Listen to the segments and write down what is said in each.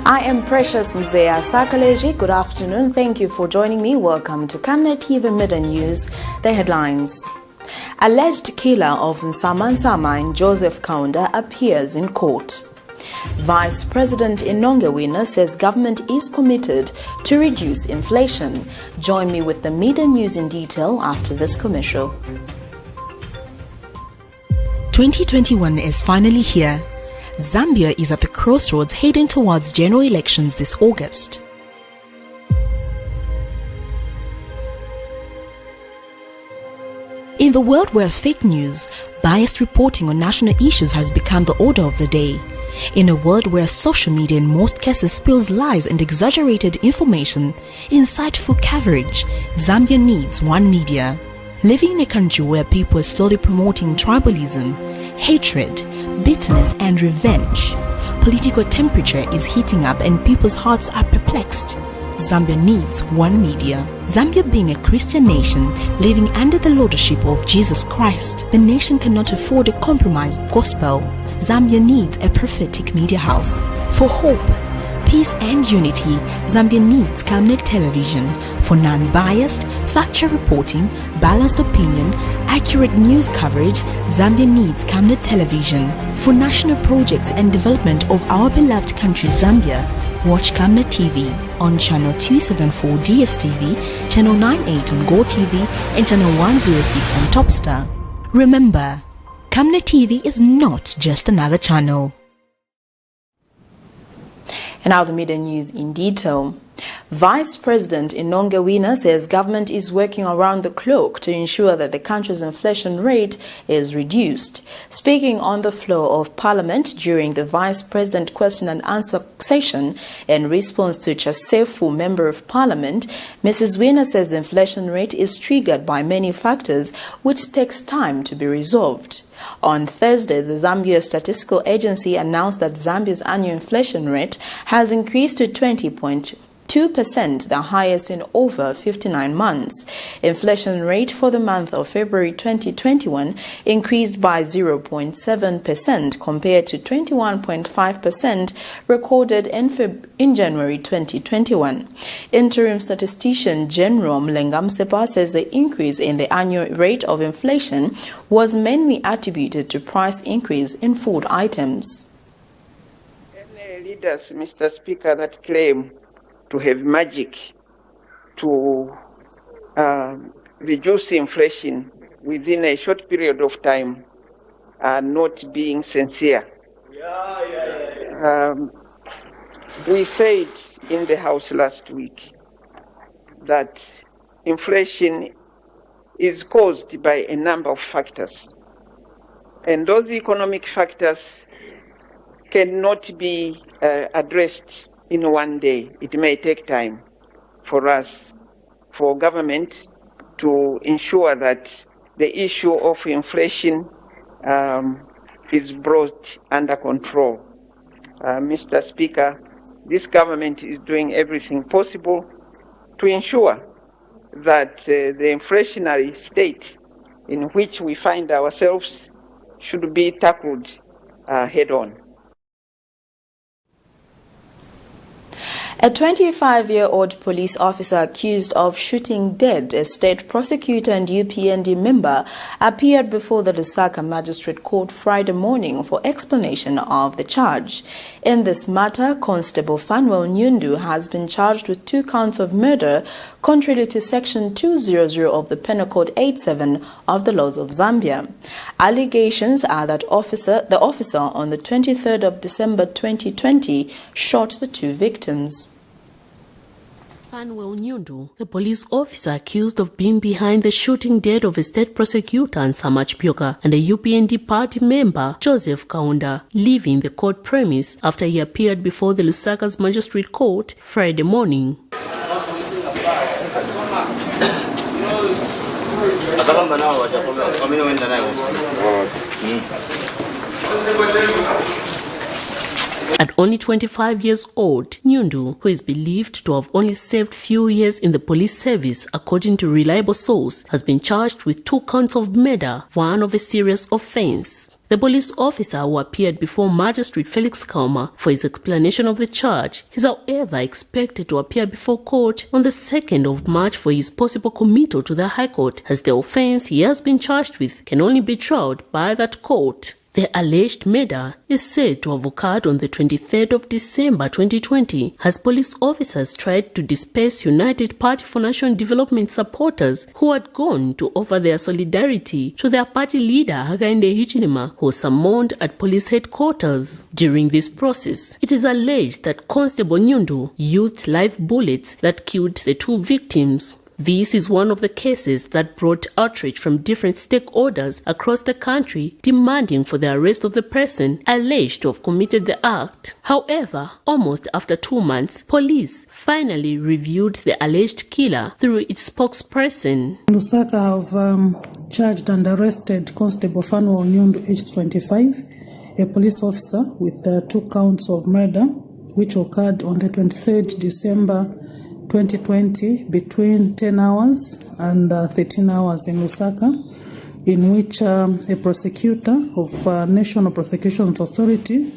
I am Precious Mzea Sakaleji. Good afternoon. Thank you for joining me. Welcome to Camnet TV Midday News. The headlines. Alleged killer of NSAMA Joseph KAUNDA appears in court. Vice President INONGE WINA says government is committed to reduce inflation. Join me with the Midday News in detail after this commercial. 2021 is finally here. Zambia is at the crossroads heading towards general elections this August. In the world where fake news, biased reporting on national issues has become the order of the day, in a world where social media in most cases spills lies and exaggerated information, insightful coverage, Zambia needs one media. Living in a country where people are slowly promoting tribalism, hatred, bitterness and revenge, political temperature is heating up and people's hearts are perplexed. Zambia needs one media. Zambia being a Christian nation living under the lordship of Jesus Christ, the nation cannot afford a compromised gospel. Zambia needs a prophetic media house. For hope, peace and unity, Zambia needs Camnet television for non-biased, factual reporting, balanced opinion, accurate news coverage. Zambia needs Camnet television for national projects and development of our beloved country Zambia. Watch Camnet TV on channel 274 DSTV, channel 98 on Go TV and channel 106 on Topstar. Remember, Camnet TV is not just another channel. And now the Midday News in detail. Vice President INONGE WINA says government is working around the clock to ensure that the country's inflation rate is reduced. Speaking on the floor of Parliament during the Vice President question and answer session in response to Chasefu, Member of Parliament, Mrs. WINA says the inflation rate is triggered by many factors which takes time to be resolved. On Thursday, the Zambia Statistical Agency announced that Zambia's annual inflation rate has increased to 20.2%, the highest in over 59 months. Inflation rate for the month of February 2021 increased by 0.7% compared to 21.5% recorded in January 2021. Interim Statistician General Mlengamsepa says the increase in the annual rate of inflation was mainly attributed to price increase in food items. Any leaders, Mr. Speaker, that claim to have magic to reduce inflation within a short period of time are not being sincere. We said in the House last week that inflation is caused by a number of factors, and those economic factors cannot be addressed in one day. It may take time for us, for government, to ensure that the issue of inflation is brought under control. Mr. Speaker, this government is doing everything possible to ensure that the inflationary state in which we find ourselves should be tackled head-on. A 25-year-old police officer accused of shooting dead a state prosecutor and UPND member appeared before the Lusaka Magistrate Court Friday morning for explanation of the charge. In this matter, Constable Fanuel Nyundu has been charged with 2 counts of murder, contrary to Section 200 of the Penal Code 87 of the laws of Zambia. Allegations are that the officer on the 23rd of December 2020 shot the 2 victims. Fanuel Nyundu, the police officer accused of being behind the shooting death of a state prosecutor NSAMA and a UPND party member, Joseph KAUNDA, leaving the court premise after he appeared before the Lusaka's Magistrate Court Friday morning. At only 25 years old, Nyundu, who is believed to have only served few years in the police service according to reliable source, has been charged with 2 counts of murder, 1 of a serious offense. The police officer who appeared before Magistrate Felix Kauma for his explanation of the charge is however expected to appear before court on the 2nd of March for his possible committal to the High Court, as the offence he has been charged with can only be tried by that court. The alleged murder is said to have occurred on the 23rd of December 2020 as police officers tried to disperse United Party for National Development supporters who had gone to offer their solidarity to their party leader Hakainde Hichilema, who was summoned at police headquarters. During this process, it is alleged that Constable Nyundu used live bullets that killed the two victims. This is one of the cases that brought outrage from different stakeholders across the country demanding for the arrest of the person alleged to have committed the act. However, almost after 2 months, police finally revealed the alleged killer through its spokesperson. Lusaka have charged and arrested Constable Fanwa Onyundu, aged 25, a police officer, with 2 counts of murder, which occurred on the 23rd December 2020 between 10 hours and 13 hours in Lusaka, in which a prosecutor of National Prosecutions Authority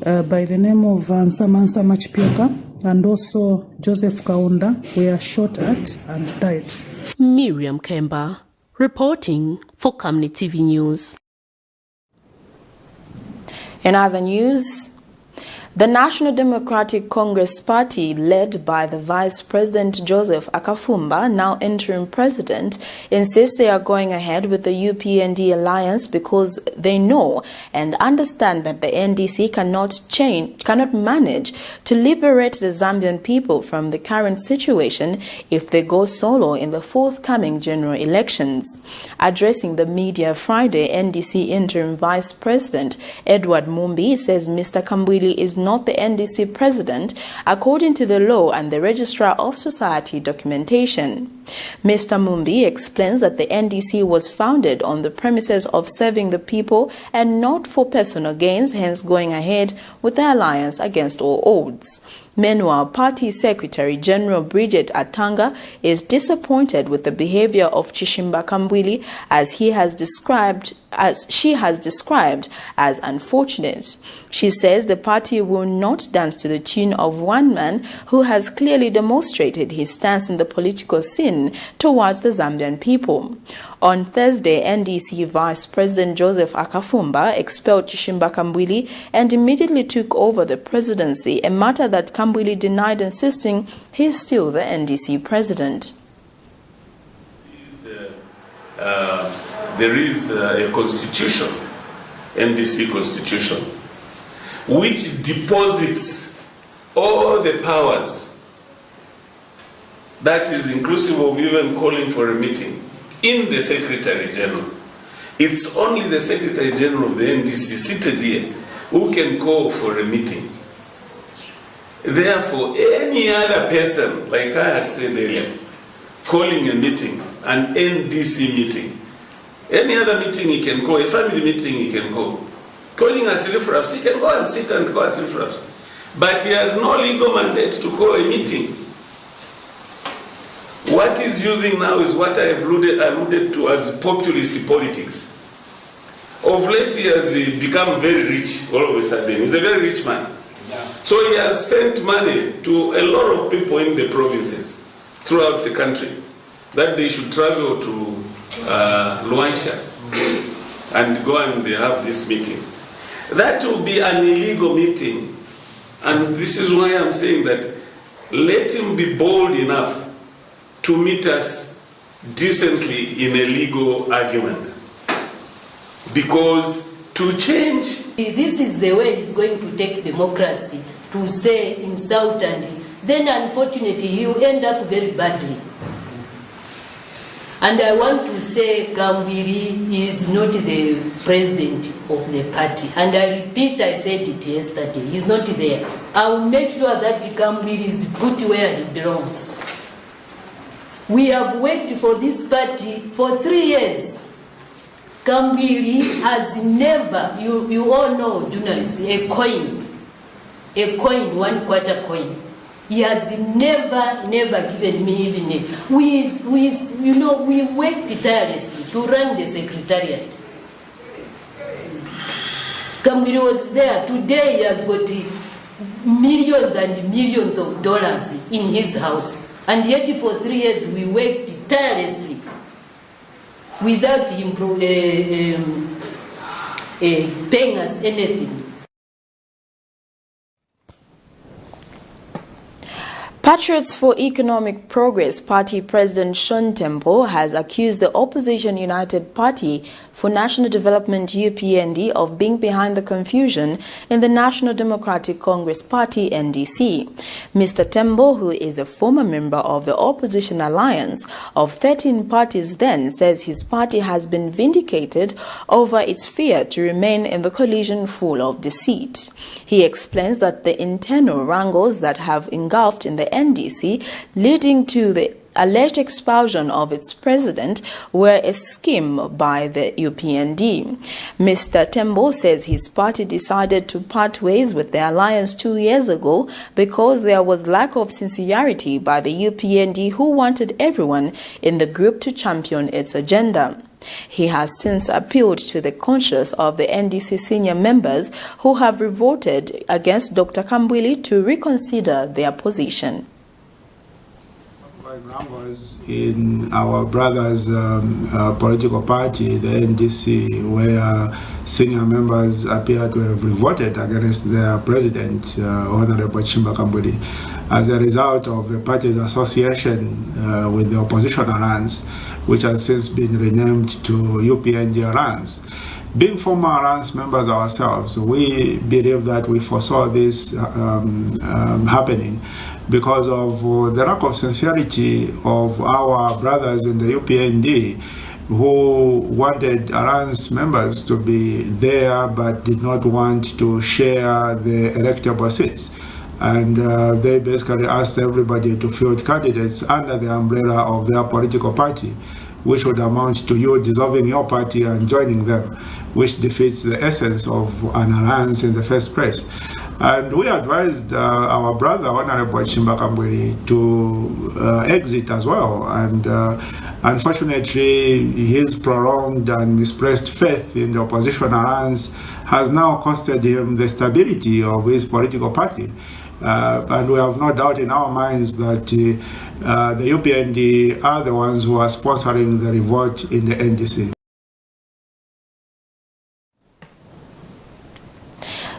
by the name of NSAMA and also Joseph Kaunda were shot at and died. Miriam Kemba, reporting for Camnet TV News. In other news, the National Democratic Congress Party, led by the Vice President Joseph Akafumba, now interim president, insists they are going ahead with the UPND alliance because they know and understand that the NDC cannot manage to liberate the Zambian people from the current situation if they go solo in the forthcoming general elections. Addressing the media Friday, NDC interim Vice President Edward Mumbi says Mr. Kambwili is not the NDC president according to the law and the Registrar of Society documentation. Mr. Mumbi explains that the NDC was founded on the premises of serving the people and not for personal gains, hence going ahead with the alliance against all odds. Meanwhile, Party Secretary General Bridget Atanga is disappointed with the behavior of Chishimba Kambwili as she has described as unfortunate. She says the party will not dance to the tune of one man who has clearly demonstrated his stance in the political scene towards the Zambian people. On Thursday, NDC Vice President Joseph Akafumba expelled Chishimba Kambwili and immediately took over the presidency, a matter that Kambwili denied, insisting he is still the NDC president. There is a constitution, NDC constitution, which deposits all the powers, that is inclusive of even calling for a meeting, in the Secretary General. It's only the Secretary General of the NDC seated here who can call for a meeting. Therefore, any other person, like I had said earlier, calling a meeting, an NDC meeting, any other meeting he can call, a family meeting he can call, calling as referrals, he can go and sit and call as referrals. But he has no legal mandate to call a meeting. What he's using now is what I have alluded to as populist politics. Of late he has become very rich all of a sudden. He's a very rich man. So he has sent money to a lot of people in the provinces throughout the country that they should travel to Luansha and go and have this meeting. That will be an illegal meeting, and this is why I'm saying that let him be bold enough to meet us decently in a legal argument. Because to change... This is the way he's going to take democracy, to say insult, and then unfortunately you end up very badly. And I want to say Kambwili is not the president of the party. And I repeat, I said it yesterday, he's not there. I will make sure that Kambwili is put where he belongs. We have worked for this party for 3 years. Kambwili has never, you all know, journalists, a coin, 1 quarter coin. He has never given me even a... We worked tirelessly to run the secretariat. Kambwiri was there. Today he has got millions and millions of dollars in his house. And yet for 3 years we worked tirelessly without him paying us anything. Patriots for Economic Progress Party President Sean Tembo has accused the opposition United Party for National Development UPND of being behind the confusion in the National Democratic Congress Party NDC. Mr. Tembo, who is a former member of the opposition alliance of 13 parties then, says his party has been vindicated over its fear to remain in the coalition full of deceit. He explains that the internal wrangles that have engulfed in the NDC leading to the alleged expulsion of its president were a scheme by the UPND. Mr. Tembo says his party decided to part ways with the alliance 2 years ago because there was lack of sincerity by the UPND, who wanted everyone in the group to champion its agenda. He has since appealed to the conscience of the NDC senior members who have revolted against Dr. Kambwili to reconsider their position. In our brother's political party, the NDC, where senior members appear to have revolted against their president, Honorable Chimba Kambwili, as a result of the party's association with the opposition alliance, which has since been renamed to UPND Alliance. Being former Alliance members ourselves, we believe that we foresaw this happening because of the lack of sincerity of our brothers in the UPND, who wanted Alliance members to be there but did not want to share the electable seats. And they basically asked everybody to field candidates under the umbrella of their political party, which would amount to you dissolving your party and joining them, which defeats the essence of an alliance in the first place. And we advised our brother, Honorable Chimba Kambwili, to exit as well. And unfortunately, his prolonged and misplaced faith in the opposition alliance has now costed him the stability of his political party. And we have no doubt in our minds that the UPND are the ones who are sponsoring the revolt in the NDC.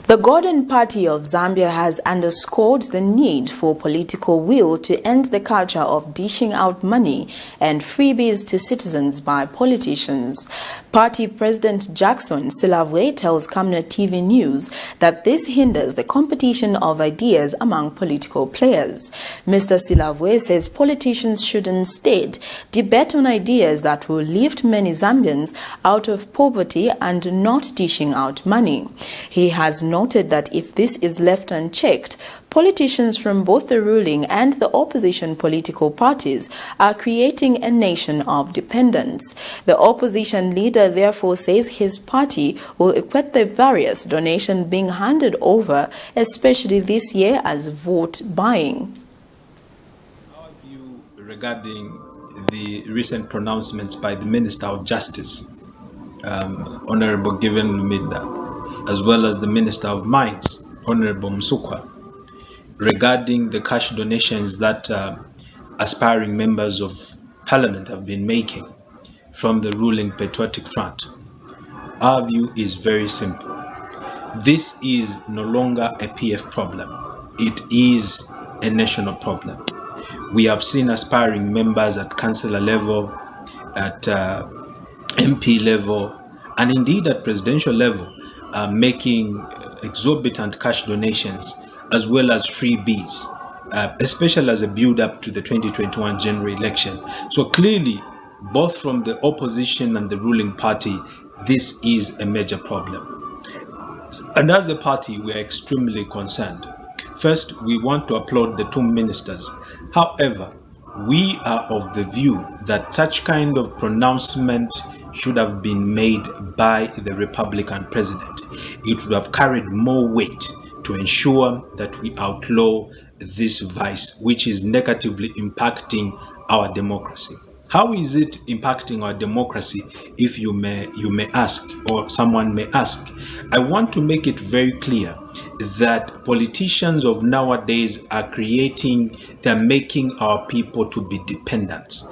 The Gordon Party of Zambia has underscored the need for political will to end the culture of dishing out money and freebies to citizens by politicians. Party President Jackson Silavwe tells Camnet TV News that this hinders the competition of ideas among political players. Mr. Silavwe says politicians should instead debate on ideas that will lift many Zambians out of poverty and not dishing out money. He has noted that if this is left unchecked, politicians from both the ruling and the opposition political parties are creating a nation of dependents. The opposition leader therefore says his party will equate the various donations being handed over, especially this year, as vote buying. Our view regarding the recent pronouncements by the Minister of Justice, Honorable Given Lumida, as well as the Minister of Mines, Honorable Msukwa, regarding the cash donations that aspiring members of Parliament have been making from the ruling Patriotic Front. Our view is very simple. This is no longer a PF problem. It is a national problem. We have seen aspiring members at councillor level, at MP level, and indeed at presidential level making exorbitant cash donations as well as freebies, especially as a build-up to the 2021 general election. So clearly, both from the opposition and the ruling party, this is a major problem. And as a party, we are extremely concerned. First, we want to applaud the two ministers. However, we are of the view that such kind of pronouncement should have been made by the Republican president. It would have carried more weight to ensure that we outlaw this vice, which is negatively impacting our democracy. How is it impacting our democracy, if you may ask, or someone may ask? I want to make it very clear that politicians of nowadays they're making our people to be dependent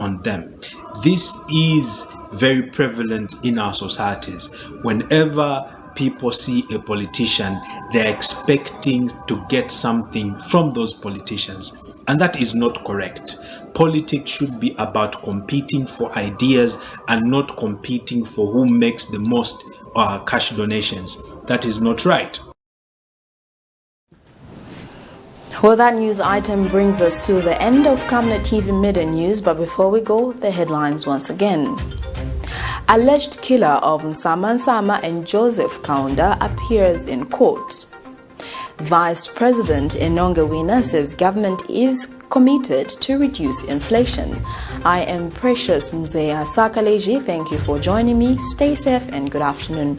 on them. This is very prevalent in our societies. Whenever people see a politician, they're expecting to get something from those politicians, and that is not correct. Politics should be about competing for ideas and not competing for who makes the most cash donations. That is not right. Well, that news item brings us to the end of Camnet TV Midday News, but before we go, the headlines once again. Alleged killer of NSAMA and Joseph KAUNDA appears in court. Vice President INONGE WINA says government is committed to reduce inflation. I am Precious Mzea Sakaleji. Thank you for joining me. Stay safe and good afternoon.